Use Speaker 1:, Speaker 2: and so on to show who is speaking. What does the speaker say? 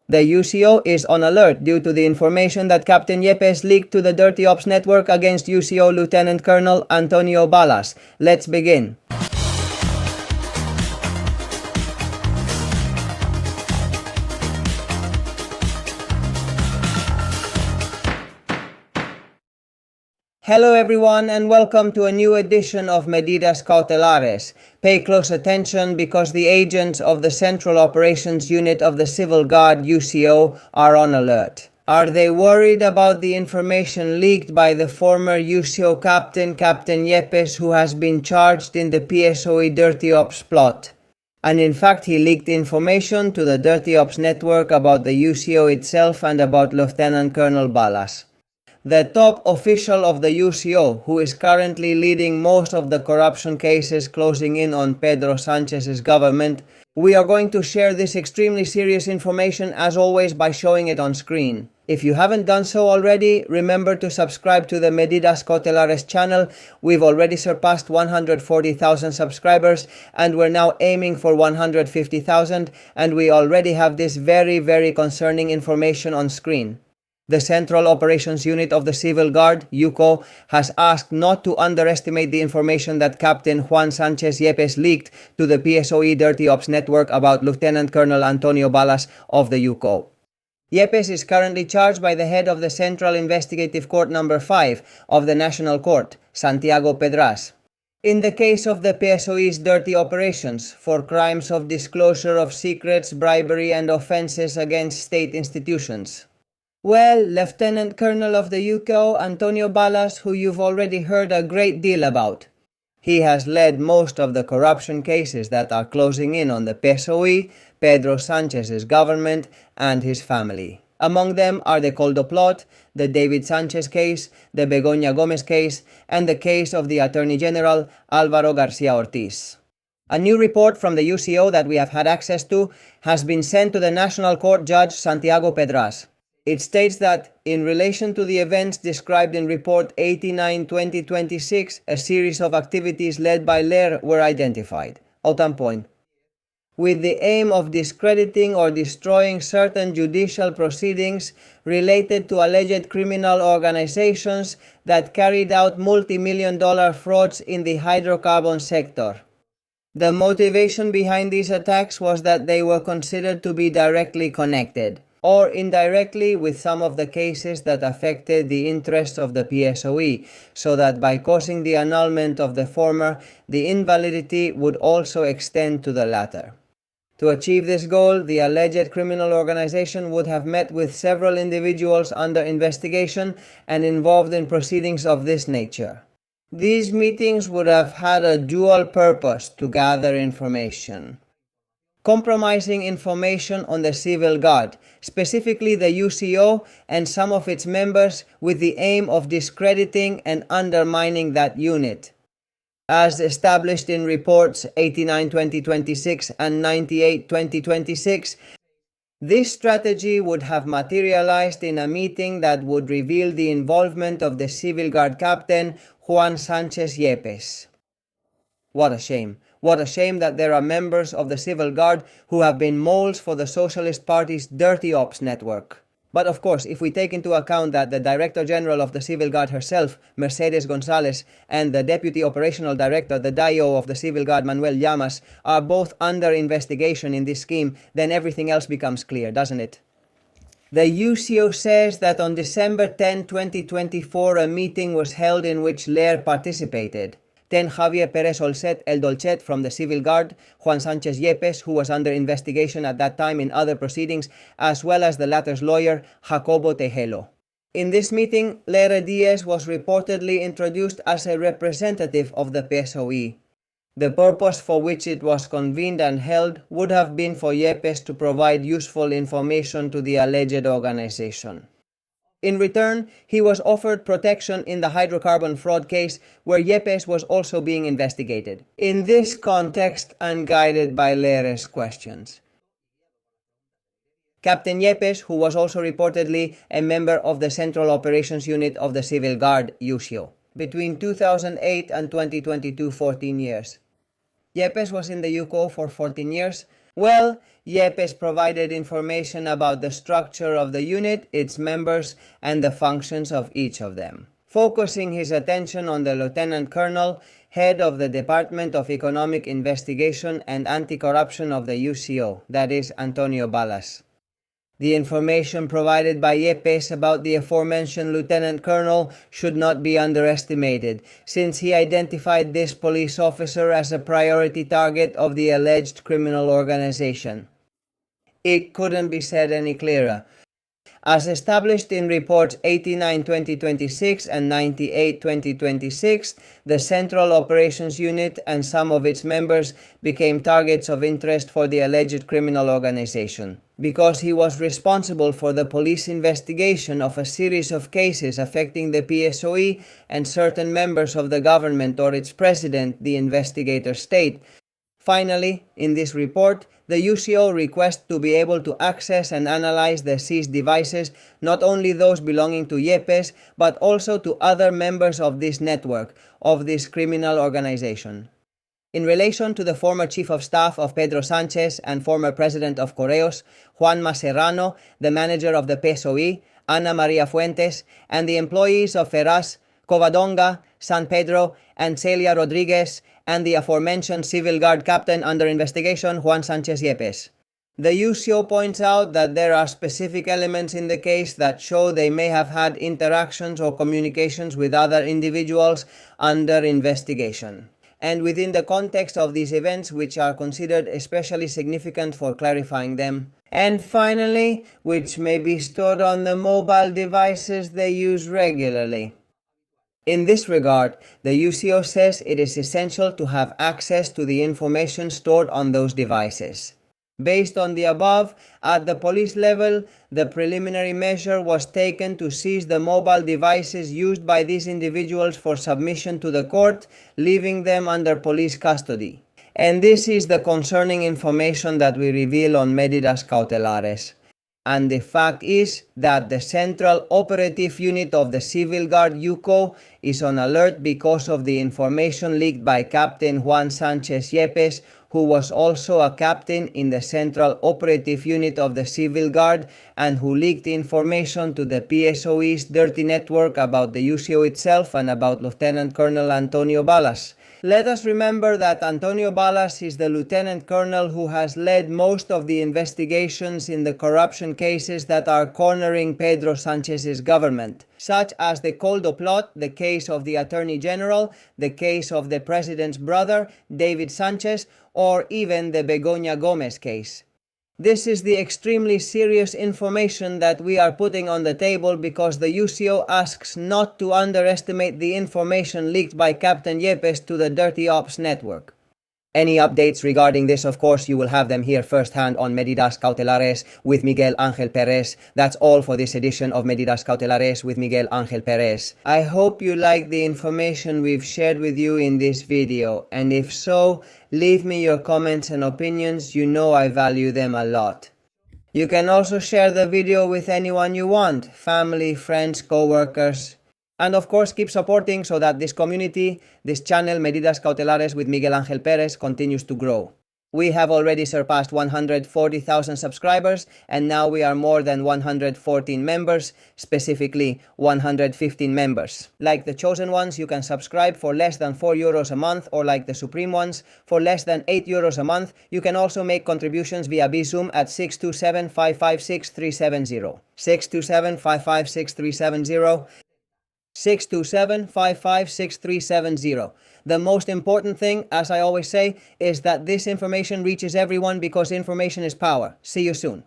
Speaker 1: The UCO is on alert due to the information that Captain Yepes leaked to the Dirty Ops network against UCO Lieutenant Colonel Antonio Balas. Let's begin. Hello everyone and welcome to a new edition of Medidas Cautelares. Pay close attention because the agents of the Central Operations Unit of the Civil Guard UCO are on alert. Are they worried about the information leaked by the former UCO captain, Captain Yepes, who has been charged in the PSOE Dirty Ops plot? And in fact, he leaked information to the Dirty Ops network about the UCO itself and about Lieutenant Colonel Balas. The top official of the UCO, who is currently leading most of the corruption cases closing in on Pedro Sánchez's government. We are going to share this extremely serious information as always by showing it on screen. If you haven't done so already, remember to subscribe to the Medidas Cautelares channel. We've already surpassed 140,000 subscribers and we're now aiming for 150,000, and we already have this very concerning information on screen. The Central Operations Unit of the Civil Guard, UCO, has asked not to underestimate the information that Captain Juan Sánchez Yepes leaked to the PSOE Dirty Ops network about Lieutenant Colonel Antonio Balas of the UCO. Yepes is currently charged by the head of the Central Investigative Court No. 5 of the National Court, Santiago Pedraz, in the case of the PSOE's dirty operations for crimes of disclosure of secrets, bribery and offenses against state institutions. Well, Lieutenant Colonel of the UCO, Antonio Balas, who you've already heard a great deal about. He has led most of the corruption cases that are closing in on the PSOE, Pedro Sánchez's government, and his family. Among them are the Coldo plot, the David Sánchez case, the Begoña Gómez case, and the case of the Attorney General Álvaro García Ortiz. A new report from the UCO that we have had access to has been sent to the National Court Judge Santiago Pedraz. It states that, in relation to the events described in Report 89-2026, a series of activities led by LER were identified. Point. With the aim of discrediting or destroying certain judicial proceedings related to alleged criminal organizations that carried out multi-million-dollar frauds in the hydrocarbon sector. The motivation behind these attacks was that they were considered to be directly connected, or indirectly, with some of the cases that affected the interests of the PSOE, so that by causing the annulment of the former, the invalidity would also extend to the latter. To achieve this goal, the alleged criminal organization would have met with several individuals under investigation and involved in proceedings of this nature. These meetings would have had a dual purpose: to gather information, compromising information on the Civil Guard, specifically the UCO and some of its members, with the aim of discrediting and undermining that unit. As established in reports 89-2026 and 98-2026, this strategy would have materialized in a meeting that would reveal the involvement of the Civil Guard captain Juan Sánchez Yepes. What a shame. What a shame that there are members of the Civil Guard who have been moles for the Socialist Party's Dirty Ops network. But of course, if we take into account that the Director General of the Civil Guard herself, Mercedes González, and the Deputy Operational Director, the DIO of the Civil Guard, Manuel Llamas, are both under investigation in this scheme, then everything else becomes clear, doesn't it? The UCO says that on December 10, 2024, a meeting was held in which LER participated. Then Javier Pérez Olcet El Dolcet from the Civil Guard, Juan Sánchez Yepes, who was under investigation at that time in other proceedings, as well as the latter's lawyer, Jacobo Tejelo. In this meeting, Lera Díez was reportedly introduced as a representative of the PSOE. The purpose for which it was convened and held would have been for Yepes to provide useful information to the alleged organization. In return, he was offered protection in the hydrocarbon fraud case, where Yepes was also being investigated. In this context, and guided by Lere's questions, Captain Yepes, who was also reportedly a member of the Central Operations Unit of the Civil Guard, UCO, between 2008 and 2022, 14 years. Yepes was in the UCO for 14 years, Well, Yepes provided information about the structure of the unit, its members, and the functions of each of them, focusing his attention on the Lieutenant Colonel, head of the Department of Economic Investigation and Anti-Corruption of the UCO, that is, Antonio Balas. The information provided by Yepes about the aforementioned Lieutenant Colonel should not be underestimated, since he identified this police officer as a priority target of the alleged criminal organization. It couldn't be said any clearer. As established in reports 89/2026 and 98/2026, the Central Operations Unit and some of its members became targets of interest for the alleged criminal organization, because he was responsible for the police investigation of a series of cases affecting the PSOE and certain members of the government or its president, the investigator state. Finally, in this report, the UCO requests to be able to access and analyze the seized devices, not only those belonging to Yepes, but also to other members of this network, of this criminal organization. In relation to the former Chief of Staff of Pedro Sánchez and former President of Correos, Juan Serrano, the manager of the PSOE, Ana María Fuentes, and the employees of Ferraz, Covadonga, San Pedro, and Celia Rodriguez, and the aforementioned Civil Guard captain under investigation, Juan Sánchez Yepes. The UCO points out that there are specific elements in the case that show they may have had interactions or communications with other individuals under investigation, and within the context of these events which are considered especially significant for clarifying them. And finally, which may be stored on the mobile devices they use regularly. In this regard, the UCO says it is essential to have access to the information stored on those devices. Based on the above, at the police level, the preliminary measure was taken to seize the mobile devices used by these individuals for submission to the court, leaving them under police custody. And this is the concerning information that we reveal on Medidas Cautelares. And the fact is that the Central Operative Unit of the Civil Guard UCO is on alert because of the information leaked by Captain Juan Sánchez Yepes, who was also a captain in the Central Operative Unit of the Civil Guard and who leaked information to the PSOE's dirty network about the UCO itself and about Lieutenant Colonel Antonio Balas. Let us remember that Antonio Balas is the Lieutenant Colonel who has led most of the investigations in the corruption cases that are cornering Pedro Sánchez's government, such as the Coldo plot, the case of the Attorney General, the case of the President's brother, David Sánchez, or even the Begoña Gómez case. This is the extremely serious information that we are putting on the table because the UCO asks not to underestimate the information leaked by Captain Yepes to the Dirty Ops network. Any updates regarding this, of course, you will have them here firsthand on Medidas Cautelares with Miguel Ángel Pérez. That's all for this edition of Medidas Cautelares with Miguel Ángel Pérez. I hope you like the information we've shared with you in this video, and if so, leave me your comments and opinions. You know I value them a lot. You can also share the video with anyone you want, family, friends, co-workers. And of course, keep supporting so that this community, this channel, Medidas Cautelares with Miguel Ángel Pérez, continues to grow. We have already surpassed 140,000 subscribers, and now we are more than 114 members, specifically 115 members. Like the chosen ones, you can subscribe for less than €4 a month, or like the supreme ones, for less than €8 a month. You can also make contributions via Bizum at 627-556-370. 627-556-370. 627-556-370. The most important thing, as I always say, is that this information reaches everyone because information is power. See you soon.